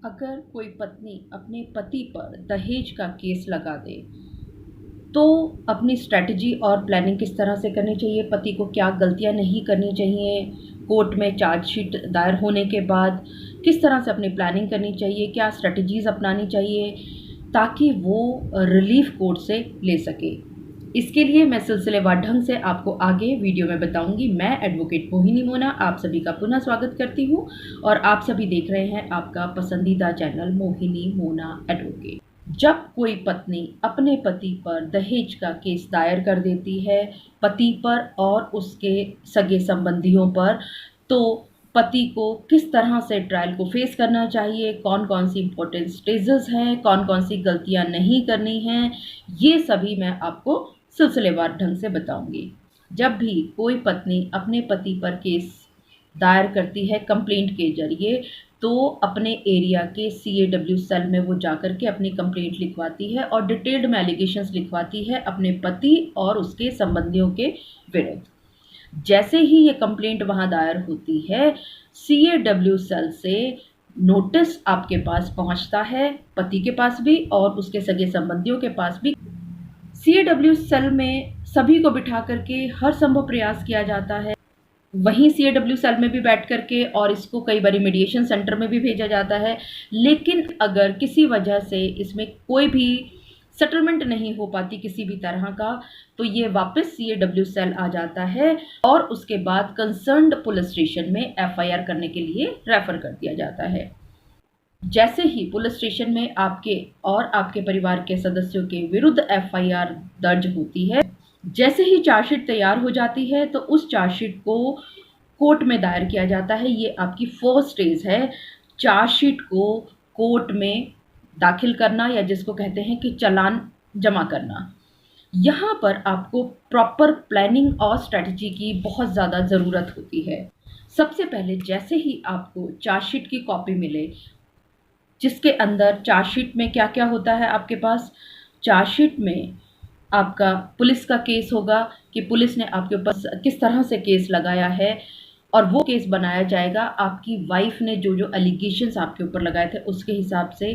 अगर कोई पत्नी अपने पति पर दहेज का केस लगा दे तो अपनी स्ट्रैटेजी और प्लानिंग किस तरह से करनी चाहिए, पति को क्या गलतियां नहीं करनी चाहिए, कोर्ट में चार्जशीट दायर होने के बाद किस तरह से अपनी प्लानिंग करनी चाहिए, क्या स्ट्रैटेजीज अपनानी चाहिए ताकि वो रिलीफ कोर्ट से ले सके। इसके लिए मैं सिलसिलेवार ढंग से आपको आगे वीडियो में बताऊंगी। मैं एडवोकेट मोहिनी मोना आप सभी का पुनः स्वागत करती हूँ और आप सभी देख रहे हैं आपका पसंदीदा चैनल मोहिनी मोना एडवोकेट। जब कोई पत्नी अपने पति पर दहेज का केस दायर कर देती है, पति पर और उसके सगे संबंधियों पर, तो पति को किस तरह से ट्रायल को फेस करना चाहिए, कौन कौन सी इंपॉर्टेंट स्टेजेस हैं, कौन कौन सी गलतियां नहीं करनी हैं, ये सभी मैं आपको सिलसिलेवार ढंग से बताऊंगी। जब भी कोई पत्नी अपने पति पर केस दायर करती है कंप्लेंट के जरिए, तो अपने एरिया के CAW सेल में वो जाकर के अपनी कंप्लेंट लिखवाती है और डिटेल्ड में एलिगेशंस लिखवाती है अपने पति और उसके संबंधियों के विरुद्ध। जैसे ही ये कंप्लेंट वहाँ दायर होती है, CAW सेल से नोटिस आपके पास पहुँचता है, पति के पास भी और उसके सगे संबंधियों के पास भी। CAW सेल में सभी को बिठा करके हर संभव प्रयास किया जाता है। वहीं CAW सेल में भी बैठ करके और इसको कई बार मीडिएशन सेंटर में भी भेजा जाता है। लेकिन अगर किसी वजह से इसमें कोई भी सेटलमेंट नहीं हो पाती किसी भी तरह का, तो ये वापस CAW सेल आ जाता है और उसके बाद कंसर्न्ड पुलिस स्टेशन में FIR करने के लिए रेफर कर दिया जाता है। जैसे ही पुलिस स्टेशन में आपके और आपके परिवार के सदस्यों के विरुद्ध FIR दर्ज होती है, जैसे ही चार्जशीट तैयार हो जाती है, तो उस चार्जशीट को कोर्ट में दायर किया जाता है। ये आपकी फर्स्ट स्टेज है, चार्जशीट को कोर्ट में दाखिल करना, या जिसको कहते हैं कि चालान जमा करना। यहाँ पर आपको प्रॉपर प्लानिंग और स्ट्रेटजी की बहुत ज़्यादा ज़रूरत होती है। सबसे पहले जैसे ही आपको चार्जशीट की कॉपी मिले, जिसके अंदर चार्जशीट में क्या क्या होता है आपके पास, चार्जशीट में आपका पुलिस का केस होगा कि पुलिस ने आपके ऊपर किस तरह से केस लगाया है, और वो केस बनाया जाएगा आपकी वाइफ ने जो जो एलिगेशंस आपके ऊपर लगाए थे उसके हिसाब से।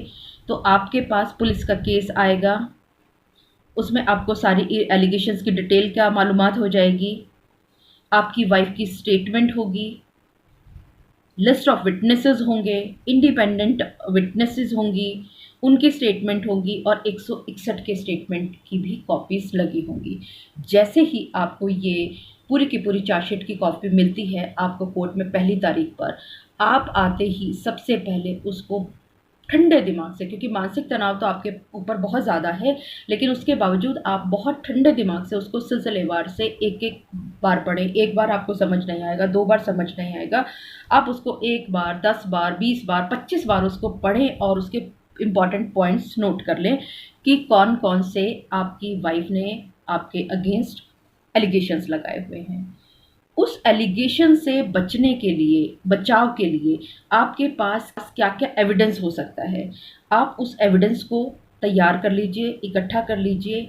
तो आपके पास पुलिस का केस आएगा, उसमें आपको सारी एलिगेशंस की डिटेल क्या मालूमात हो जाएगी, आपकी वाइफ की स्टेटमेंट होगी, लिस्ट ऑफ विटनेसेस होंगे, इंडिपेंडेंट विटनेसेस होंगी, उनकी स्टेटमेंट होगी और 161 के स्टेटमेंट की भी कॉपीज़ लगी होंगी। जैसे ही आपको ये पूरी की पूरी चार्जशीट की कॉपी मिलती है आपको कोर्ट में पहली तारीख पर, आप आते ही सबसे पहले उसको ठंडे दिमाग से, क्योंकि मानसिक तनाव तो आपके ऊपर बहुत ज़्यादा है, लेकिन उसके बावजूद आप बहुत ठंडे दिमाग से उसको सिलसिलेवार से एक एक बार पढ़ें। एक बार आपको समझ नहीं आएगा, 2 बार समझ नहीं आएगा, आप उसको 1 बार, 10 बार, 20 बार, 25 बार उसको पढ़ें और उसके इम्पॉर्टेंट पॉइंट्स नोट कर लें कि कौन कौन से आपकी वाइफ ने आपके अगेंस्ट एलिगेशंस लगाए हुए हैं। उस एलिगेशन से बचने के लिए, बचाव के लिए आपके पास क्या क्या एविडेंस हो सकता है, आप उस एविडेंस को तैयार कर लीजिए, इकट्ठा कर लीजिए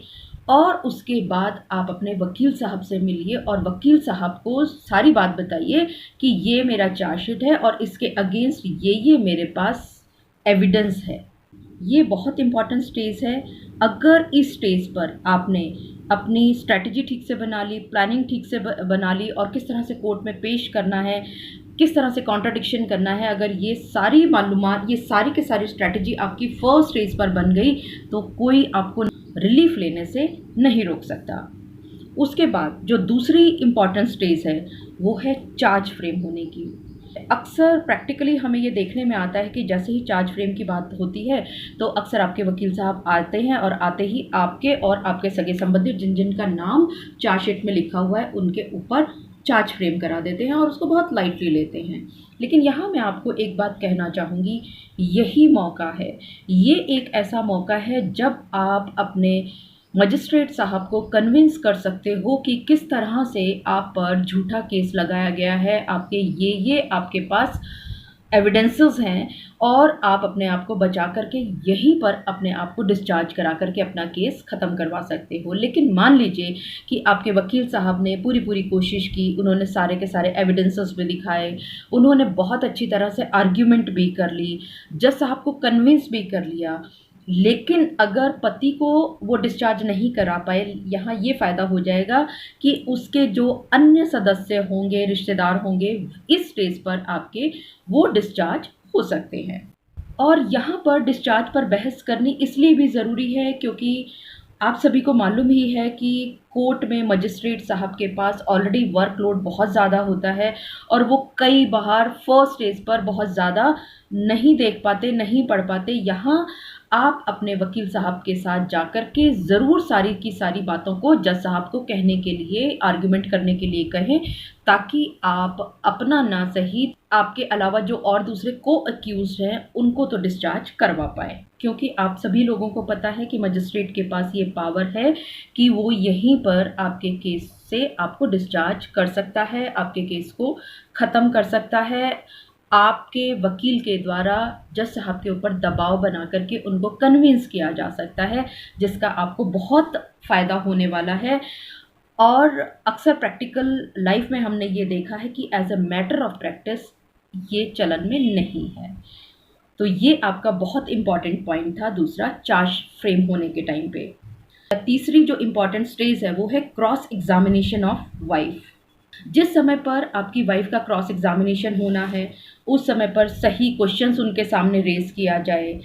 और उसके बाद आप अपने वकील साहब से मिलिए और वकील साहब को सारी बात बताइए कि ये मेरा चार्जशीट है और इसके अगेंस्ट ये मेरे पास एविडेंस है। ये बहुत इम्पॉर्टेंट स्टेज है। अगर इस स्टेज पर आपने अपनी स्ट्रैटेजी ठीक से बना ली, प्लानिंग ठीक से बना ली और किस तरह से कोर्ट में पेश करना है, किस तरह से कॉन्ट्रडिक्शन करना है, अगर ये सारी मालूमात, ये सारी की सारी स्ट्रैटेजी आपकी फर्स्ट स्टेज पर बन गई, तो कोई आपको रिलीफ लेने से नहीं रोक सकता। उसके बाद जो दूसरी इम्पॉर्टेंट स्टेज है वो है चार्ज फ्रेम होने की। अक्सर प्रैक्टिकली हमें ये देखने में आता है कि जैसे ही चार्ज फ्रेम की बात होती है तो अक्सर आपके वकील साहब आते हैं और आते ही आपके और आपके सगे संबंधी जिन जिन का नाम चार्जशीट में लिखा हुआ है उनके ऊपर चार्ज फ्रेम करा देते हैं और उसको बहुत लाइटली लेते हैं। लेकिन यहाँ मैं आपको एक बात कहना चाहूँगी, यही मौका है, ये एक ऐसा मौका है जब आप अपने मजिस्ट्रेट साहब को कन्विंस कर सकते हो कि किस तरह से आप पर झूठा केस लगाया गया है, आपके ये आपके पास एविडेंसेस हैं और आप अपने आप को बचा करके यहीं पर अपने आप को डिस्चार्ज करा करके अपना केस ख़त्म करवा सकते हो। लेकिन मान लीजिए कि आपके वकील साहब ने पूरी पूरी कोशिश की, उन्होंने सारे के सारे एविडेंसेस भी दिखाए, उन्होंने बहुत अच्छी तरह से आर्ग्यूमेंट भी कर ली, जज साहब को कन्विंस भी कर लिया, लेकिन अगर पति को वो डिस्चार्ज नहीं करा पाए, यहाँ ये फ़ायदा हो जाएगा कि उसके जो अन्य सदस्य होंगे, रिश्तेदार होंगे, इस स्टेज पर आपके वो डिस्चार्ज हो सकते हैं। और यहाँ पर डिस्चार्ज पर बहस करनी इसलिए भी ज़रूरी है क्योंकि आप सभी को मालूम ही है कि कोर्ट में मजिस्ट्रेट साहब के पास ऑलरेडी वर्कलोड बहुत ज़्यादा होता है और वो कई बार फर्स्ट स्टेज पर बहुत ज़्यादा नहीं देख पाते, नहीं पढ़ पाते। यहाँ आप अपने वकील साहब के साथ जाकर के ज़रूर सारी की सारी बातों को जज साहब को कहने के लिए, आर्ग्यूमेंट करने के लिए कहें, ताकि आप अपना ना सही आपके अलावा जो और दूसरे को अक्यूज़ हैं उनको तो डिस्चार्ज करवा पाएँ। क्योंकि आप सभी लोगों को पता है कि मजिस्ट्रेट के पास ये पावर है कि वो यहीं पर आपके केस से आपको डिस्चार्ज कर सकता है, आपके केस को ख़त्म कर सकता है। आपके वकील के द्वारा जज साहब के ऊपर दबाव बना करके उनको कन्विंस किया जा सकता है, जिसका आपको बहुत फ़ायदा होने वाला है। और अक्सर प्रैक्टिकल लाइफ में हमने ये देखा है कि as a matter of practice ये चलन में नहीं है। तो ये आपका बहुत इम्पॉर्टेंट पॉइंट था, दूसरा चार्ज फ्रेम होने के टाइम पे। तीसरी जो इम्पॉर्टेंट स्टेज है वो है क्रॉस एग्जामिनेशन ऑफ वाइफ। जिस समय पर आपकी वाइफ का क्रॉस एग्जामिनेशन होना है, उस समय पर सही क्वेश्चंस उनके सामने रेज़ किया जाए।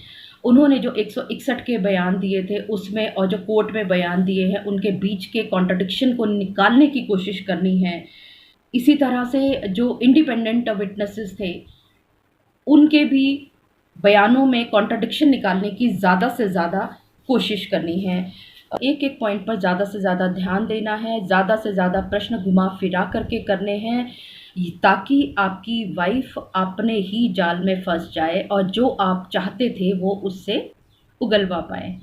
उन्होंने जो 161 के बयान दिए थे उसमें और जो कोर्ट में बयान दिए हैं उनके बीच के कॉन्ट्रडिक्शन को निकालने की कोशिश करनी है। इसी तरह से जो इंडिपेंडेंट विटनेसेस थे उनके भी बयानों में कॉन्ट्रडिक्शन निकालने की ज़्यादा से ज़्यादा कोशिश करनी है। एक एक पॉइंट पर ज़्यादा से ज़्यादा ध्यान देना है, ज़्यादा से ज़्यादा प्रश्न घुमा फिरा करके करने हैं, ताकि आपकी वाइफ अपने ही जाल में फंस जाए और जो आप चाहते थे वो उससे उगलवा पाए।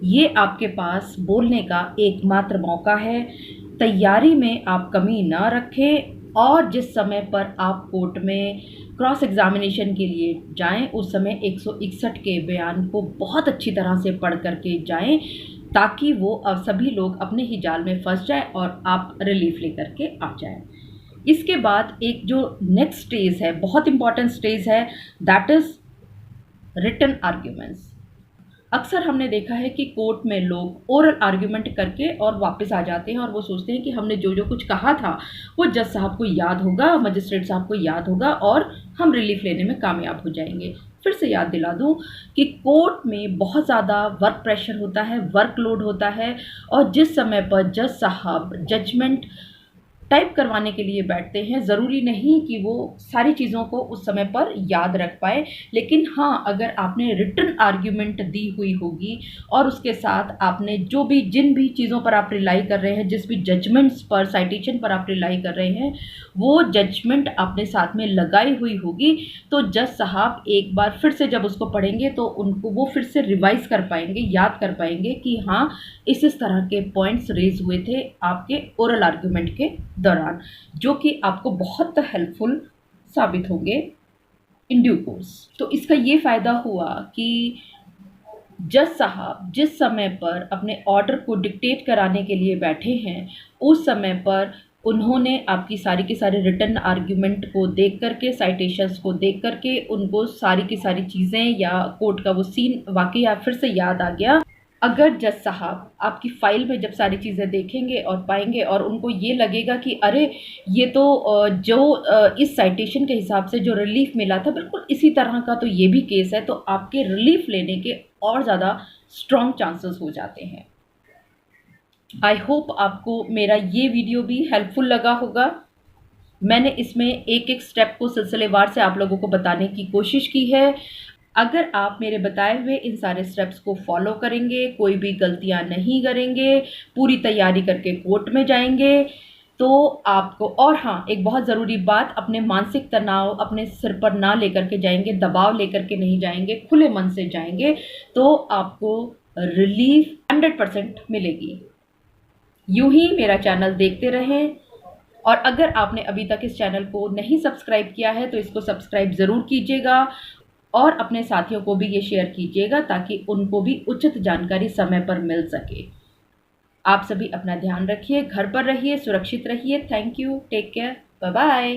ये आपके पास बोलने का एकमात्र मौका है। तैयारी में आप कमी ना रखें और जिस समय पर आप कोर्ट में क्रॉस एग्जामिनेशन के लिए जाएं उस समय 161 के बयान को बहुत अच्छी तरह से पढ़ करके जाएं, ताकि वो सभी लोग अपने ही जाल में फंस जाए और आप रिलीफ लेकर के आ जाएं। इसके बाद एक जो नेक्स्ट स्टेज है, बहुत इंपॉर्टेंट स्टेज है, दैट इज़ रिटन आर्ग्यूमेंट्स। अक्सर हमने देखा है कि कोर्ट में लोग ओरल आर्ग्यूमेंट करके और वापस आ जाते हैं और वो सोचते हैं कि हमने जो जो कुछ कहा था वो जज साहब को याद होगा, मजिस्ट्रेट साहब को याद होगा और हम रिलीफ लेने में कामयाब हो जाएंगे। फिर से याद दिला दूं कि कोर्ट में बहुत ज़्यादा वर्क प्रेशर होता है, वर्कलोड होता है और जिस समय पर जज साहब जजमेंट टाइप करवाने के लिए बैठते हैं, ज़रूरी नहीं कि वो सारी चीज़ों को उस समय पर याद रख पाए, लेकिन हाँ, अगर आपने रिटन आर्ग्यूमेंट दी हुई होगी और उसके साथ आपने जो भी जिन भी चीज़ों पर आप रिलाई कर रहे हैं, जिस भी जजमेंट्स पर, साइटेशन पर आप रिलाई कर रहे हैं, वो जजमेंट आपने साथ में लगाई हुई होगी, तो जज साहब एक बार फिर से जब उसको पढ़ेंगे तो उनको वो फिर से रिवाइज़ कर पाएंगे, याद कर पाएंगे कि हाँ, इस तरह के पॉइंट्स रेज हुए थे आपके ओरल आर्ग्यूमेंट के दौरान, जो कि आपको बहुत हेल्पफुल साबित होंगे इन ड्यू कोर्स। तो इसका ये फ़ायदा हुआ कि जज साहब जिस समय पर अपने ऑर्डर को डिक्टेट कराने के लिए बैठे हैं, उस समय पर उन्होंने आपकी सारी की सारी रिटन आर्ग्यूमेंट को देख करके, साइटेशंस को देख करके, उनको सारी की सारी चीज़ें या कोर्ट का वो सीन वाकई फिर से याद आ गया। अगर जज साहब आपकी फ़ाइल में जब सारी चीज़ें देखेंगे और पाएंगे और उनको ये लगेगा कि अरे ये तो इस साइटेशन के हिसाब से जो रिलीफ मिला था बिल्कुल इसी तरह का तो ये भी केस है, तो आपके रिलीफ लेने के और ज़्यादा स्ट्रॉन्ग चांसेस हो जाते हैं। आई होप आपको मेरा ये वीडियो भी हेल्पफुल लगा होगा। मैंने इसमें एक एक स्टेप को सिलसिलेवार से आप लोगों को बताने की कोशिश की है। अगर आप मेरे बताए हुए इन सारे स्टेप्स को फॉलो करेंगे, कोई भी गलतियां नहीं करेंगे, पूरी तैयारी करके कोर्ट में जाएंगे, तो आपको, और हाँ, एक बहुत ज़रूरी बात, अपने मानसिक तनाव अपने सिर पर ना लेकर के जाएंगे, दबाव लेकर के नहीं जाएंगे, खुले मन से जाएंगे, तो आपको रिलीफ 100% मिलेगी। यूं ही मेरा चैनल देखते रहें, और अगर आपने अभी तक इस चैनल को नहीं सब्सक्राइब किया है तो इसको सब्सक्राइब ज़रूर कीजिएगा और अपने साथियों को भी ये शेयर कीजिएगा ताकि उनको भी उचित जानकारी समय पर मिल सके। आप सभी अपना ध्यान रखिए, घर पर रहिए, सुरक्षित रहिए। Thank you, take care, bye bye.